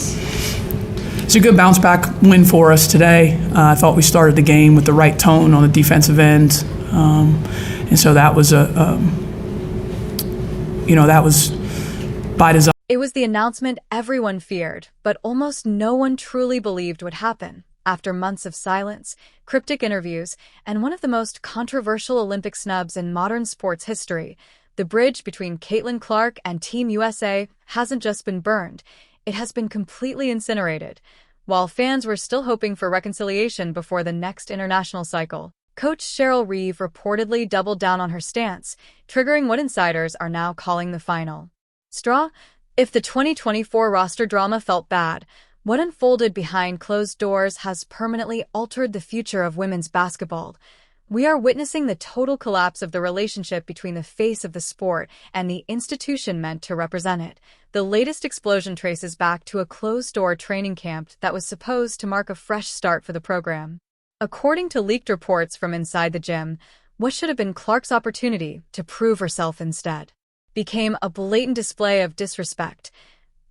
It's a good bounce back win for us today. I thought we started the game with the right tone on the defensive end, and so that was that was by design. It was the announcement everyone feared, but almost no one truly believed would happen. After months of silence, cryptic interviews, and one of the most controversial Olympic snubs in modern sports history, the bridge between Caitlin Clark and Team USA hasn't just been burned, it has been completely incinerated. While fans were still hoping for reconciliation before the next international cycle, Coach Cheryl Reeve reportedly doubled down on her stance, triggering what insiders are now calling the final straw. If the 2024 roster drama felt bad, what unfolded behind closed doors has permanently altered the future of women's basketball. We are witnessing the total collapse of the relationship between the face of the sport and the institution meant to represent it. The latest explosion traces back to a closed-door training camp that was supposed to mark a fresh start for the program. According to leaked reports from inside the gym, what should have been Clark's opportunity to prove herself instead became a blatant display of disrespect.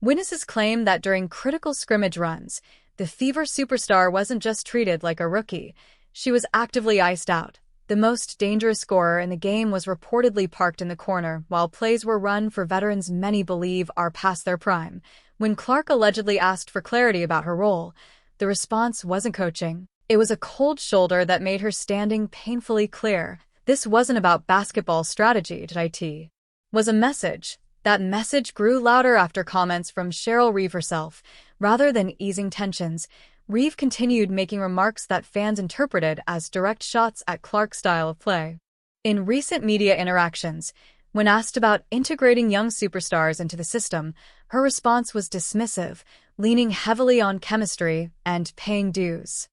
Witnesses claim that during critical scrimmage runs, the Fever superstar wasn't just treated like a rookie. She was actively iced out. The most dangerous scorer in the game was reportedly parked in the corner while plays were run for veterans many believe are past their prime. When Clark allegedly asked for clarity about her role, the response wasn't coaching. It was a cold shoulder that made her standing painfully clear. This wasn't about basketball strategy, it was a message. That message grew louder after comments from Cheryl Reeve herself. Rather than easing tensions, Reeve continued making remarks that fans interpreted as direct shots at Clark's style of play. In recent media interactions, when asked about integrating young superstars into the system, her response was dismissive, leaning heavily on chemistry and paying dues.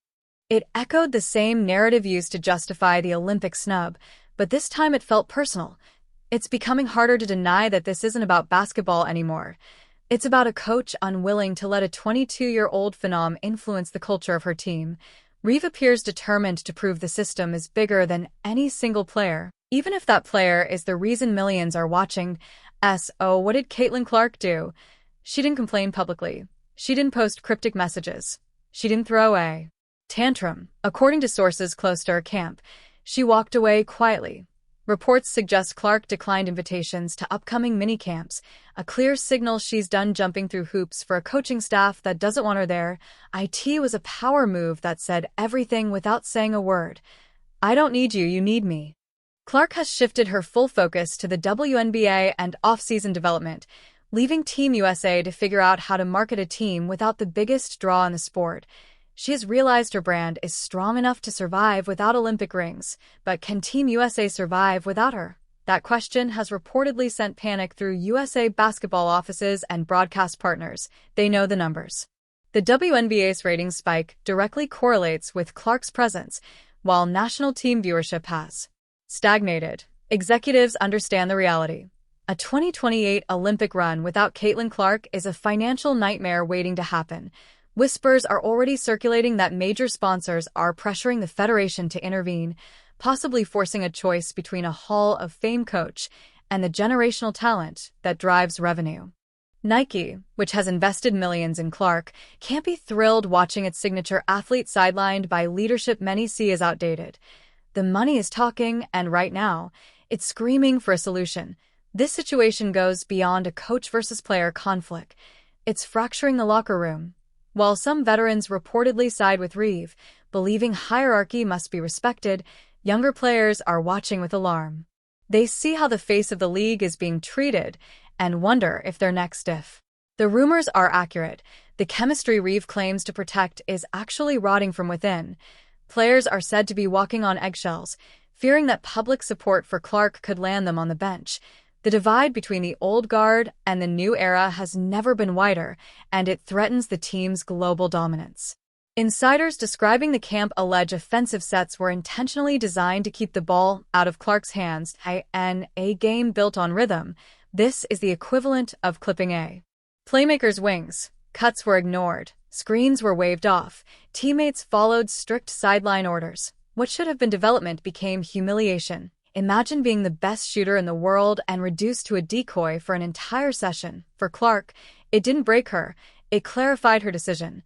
It echoed the same narrative used to justify the Olympic snub, but this time it felt personal. It's becoming harder to deny that this isn't about basketball anymore. It's about a coach unwilling to let a 22-year-old phenom influence the culture of her team. Reeve appears determined to prove the system is bigger than any single player, even if that player is the reason millions are watching. What did Caitlin Clark do? She didn't complain publicly. She didn't post cryptic messages. She didn't throw a tantrum. According to sources close to her camp, she walked away quietly. Reports suggest Clark declined invitations to upcoming mini-camps, a clear signal she's done jumping through hoops for a coaching staff that doesn't want her there. It was a power move that said everything without saying a word. I don't need you, you need me. Clark has shifted her full focus to the WNBA and offseason development, leaving Team USA to figure out how to market a team without the biggest draw in the sport. She has realized her brand is strong enough to survive without Olympic rings, but can Team USA survive without her? That question has reportedly sent panic through USA basketball offices and broadcast partners. They know the numbers. The WNBA's ratings spike directly correlates with Clark's presence, while national team viewership has stagnated. Executives understand the reality. A 2028 Olympic run without Caitlin Clark is a financial nightmare waiting to happen. Whispers are already circulating that major sponsors are pressuring the federation to intervene, possibly forcing a choice between a Hall of Fame coach and the generational talent that drives revenue. Nike, which has invested millions in Clark, can't be thrilled watching its signature athlete sidelined by leadership many see as outdated. The money is talking, and right now, it's screaming for a solution. This situation goes beyond a coach versus player conflict. It's fracturing the locker room. While some veterans reportedly side with Reeve, believing hierarchy must be respected, younger players are watching with alarm. They see how the face of the league is being treated and wonder if they're next if the rumors are accurate. The chemistry Reeve claims to protect is actually rotting from within. Players are said to be walking on eggshells, fearing that public support for Clark could land them on the bench. The divide between the old guard and the new era has never been wider, and it threatens the team's global dominance. Insiders describing the camp allege offensive sets were intentionally designed to keep the ball out of Clark's hands. A game built on rhythm. This is the equivalent of clipping a playmaker's wings. Cuts were ignored. Screens were waved off. Teammates followed strict sideline orders. What should have been development became humiliation. Imagine being the best shooter in the world and reduced to a decoy for an entire session. For Clark, it didn't break her. It clarified her decision.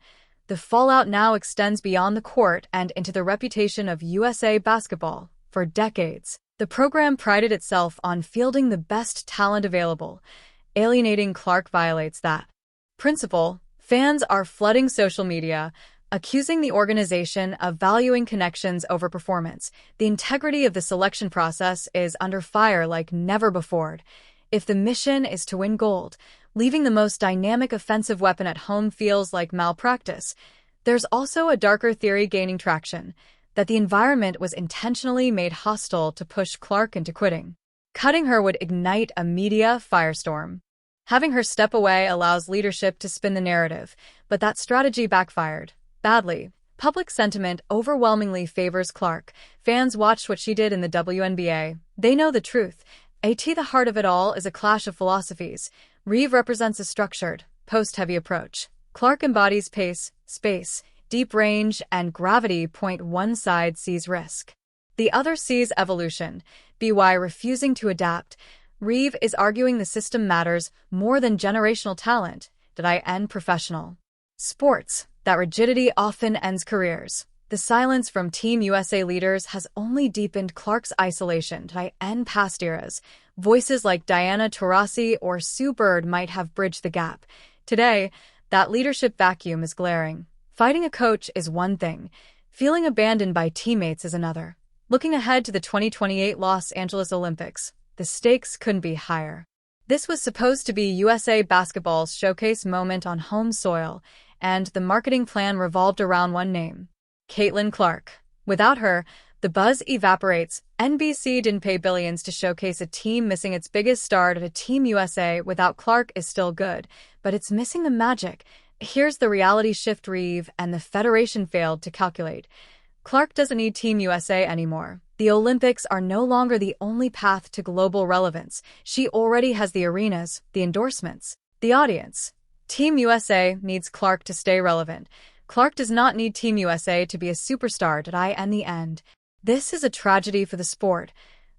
The fallout now extends beyond the court and into the reputation of USA basketball. For decades, the program prided itself on fielding the best talent available. Alienating Clark violates that principle. Fans are flooding social media, accusing the organization of valuing connections over performance. The integrity of the selection process is under fire like never before. If the mission is to win gold, leaving the most dynamic offensive weapon at home feels like malpractice. There's also a darker theory gaining traction, that the environment was intentionally made hostile to push Clark into quitting. Cutting her would ignite a media firestorm. Having her step away allows leadership to spin the narrative, but that strategy backfired badly. Public sentiment overwhelmingly favors Clark. Fans watched what she did in the WNBA. They know the truth. The heart of it all is a clash of philosophies. Reeve represents a structured, post-heavy approach. Clark embodies pace, space, deep range, and gravity. One side sees risk. The other sees evolution. BY refusing to adapt. Reeve is arguing the system matters more than generational talent. Professional sports. That rigidity often ends careers. The silence from Team USA leaders has only deepened Clark's isolation. Past eras. Voices like Diana Taurasi or Sue Bird might have bridged the gap. Today, that leadership vacuum is glaring. Fighting a coach is one thing. Feeling abandoned by teammates is another. Looking ahead to the 2028 Los Angeles Olympics, the stakes couldn't be higher. This was supposed to be USA basketball's showcase moment on home soil, and the marketing plan revolved around one name: Caitlin Clark. Without her, the buzz evaporates. NBC didn't pay billions to showcase a team missing its biggest star. A Team USA without Clark is still good, but it's missing the magic. Here's the reality shift Reeve and the Federation failed to calculate. Clark doesn't need Team USA anymore. The Olympics are no longer the only path to global relevance. She already has the arenas, the endorsements, the audience. Team USA needs Clark to stay relevant. Clark does not need Team USA to be a superstar. In the end, this is a tragedy for the sport.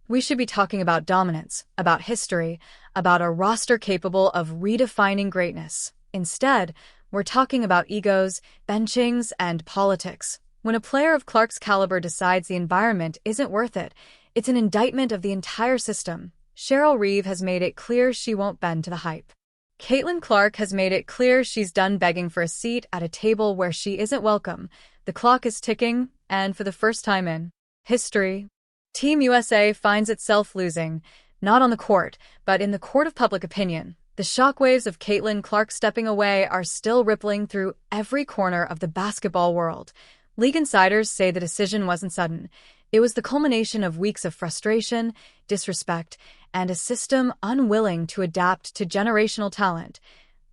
We should be talking about dominance, about history, about a roster capable of redefining greatness. Instead, we're talking about egos, benchings, and politics. When a player of Clark's caliber decides the environment isn't worth it, it's an indictment of the entire system. Cheryl Reeve has made it clear she won't bend to the hype. Caitlin Clark has made it clear she's done begging for a seat at a table where she isn't welcome. The clock is ticking, and for the first time in history, Team USA finds itself losing, not on the court, but in the court of public opinion. The shockwaves of Caitlin Clark stepping away are still rippling through every corner of the basketball world. League insiders say the decision wasn't sudden. It was the culmination of weeks of frustration, disrespect, and a system unwilling to adapt to generational talent.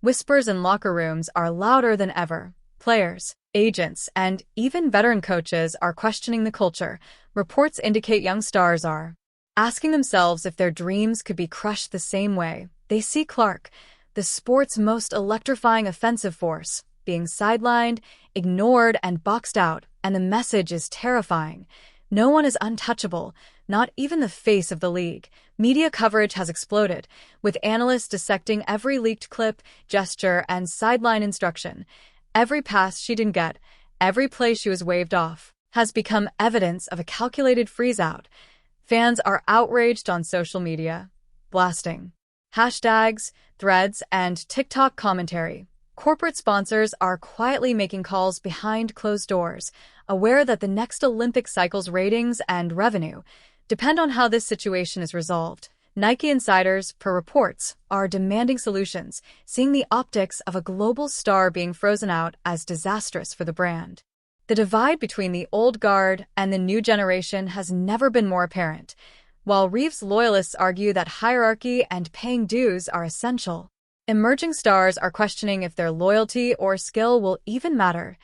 Whispers in locker rooms are louder than ever. Players, agents, and even veteran coaches are questioning the culture. Reports indicate young stars are asking themselves if their dreams could be crushed the same way. They see Clark, the sport's most electrifying offensive force, being sidelined, ignored, and boxed out, and the message is terrifying. No one is untouchable, not even the face of the league. Media coverage has exploded, with analysts dissecting every leaked clip, gesture, and sideline instruction. Every pass she didn't get, every play she was waved off, has become evidence of a calculated freeze-out. Fans are outraged on social media, blasting hashtags, threads, and TikTok commentary. Corporate sponsors are quietly making calls behind closed doors, aware that the next Olympic cycle's ratings and revenue depend on how this situation is resolved. Nike insiders, per reports, are demanding solutions, seeing the optics of a global star being frozen out as disastrous for the brand. The divide between the old guard and the new generation has never been more apparent. While Reeve's loyalists argue that hierarchy and paying dues are essential, emerging stars are questioning if their loyalty or skill will even matter.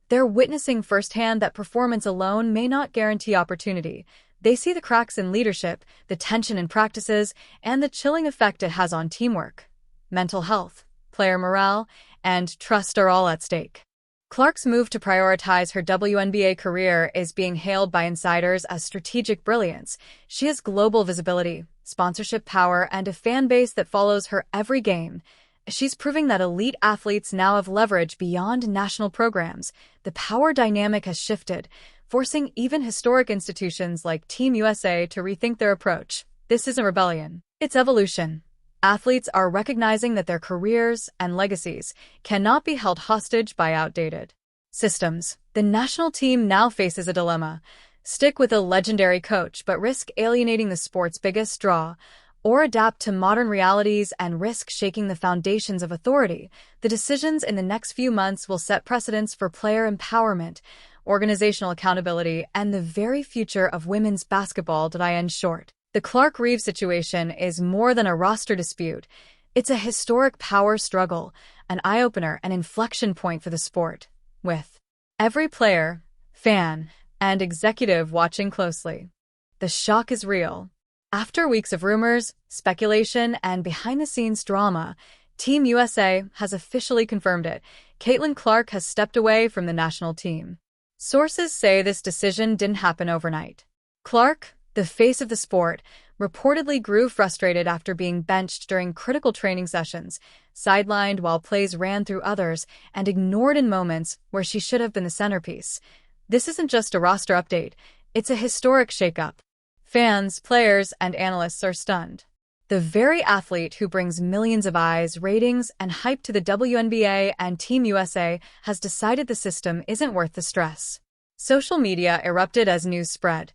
They're witnessing firsthand that performance alone may not guarantee opportunity. They see the cracks in leadership, the tension in practices, and the chilling effect it has on teamwork. Mental health, player morale, and trust are all at stake. Clark's move to prioritize her WNBA career is being hailed by insiders as strategic brilliance. She has global visibility, sponsorship power, and a fan base that follows her every game. She's proving that elite athletes now have leverage beyond national programs. The power dynamic has shifted, forcing even historic institutions like Team USA to rethink their approach. This isn't rebellion. It's evolution. Athletes are recognizing that their careers and legacies cannot be held hostage by outdated systems. The national team now faces a dilemma: stick with a legendary coach but risk alienating the sport's biggest draw, or adapt to modern realities and risk shaking the foundations of authority. The decisions in the next few months will set precedents for player empowerment, organizational accountability, and the very future of women's basketball. In short, the Clark-Reeves situation is more than a roster dispute. It's a historic power struggle, an eye-opener, an inflection point for the sport, with every player, fan, and executive watching closely. The shock is real. After weeks of rumors, speculation, and behind-the-scenes drama, Team USA has officially confirmed it. Caitlin Clark has stepped away from the national team. Sources say this decision didn't happen overnight. Clark, the face of the sport, reportedly grew frustrated after being benched during critical training sessions, sidelined while plays ran through others, and ignored in moments where she should have been the centerpiece. This isn't just a roster update, it's a historic shakeup. Fans, players, and analysts are stunned. The very athlete who brings millions of eyes, ratings, and hype to the WNBA and Team USA has decided the system isn't worth the stress. Social media erupted as news spread.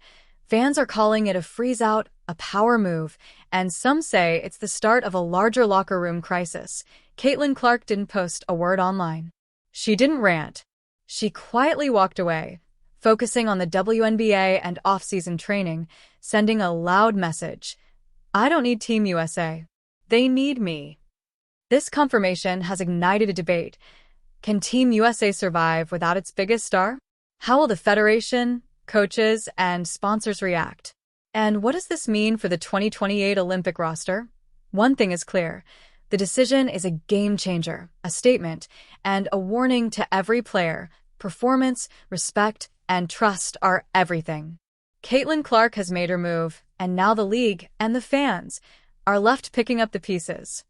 Fans are calling it a freeze-out, a power move, and some say it's the start of a larger locker room crisis. Caitlin Clark didn't post a word online. She didn't rant. She quietly walked away, focusing on the WNBA and offseason training, sending a loud message: I don't need Team USA. They need me. This confirmation has ignited a debate. Can Team USA survive without its biggest star? How will the federation, coaches, and sponsors react? And what does this mean for the 2028 Olympic roster? One thing is clear: the decision is a game changer, a statement, and a warning to every player. Performance, respect, and trust are everything. Caitlin Clark has made her move, and now the league and the fans are left picking up the pieces.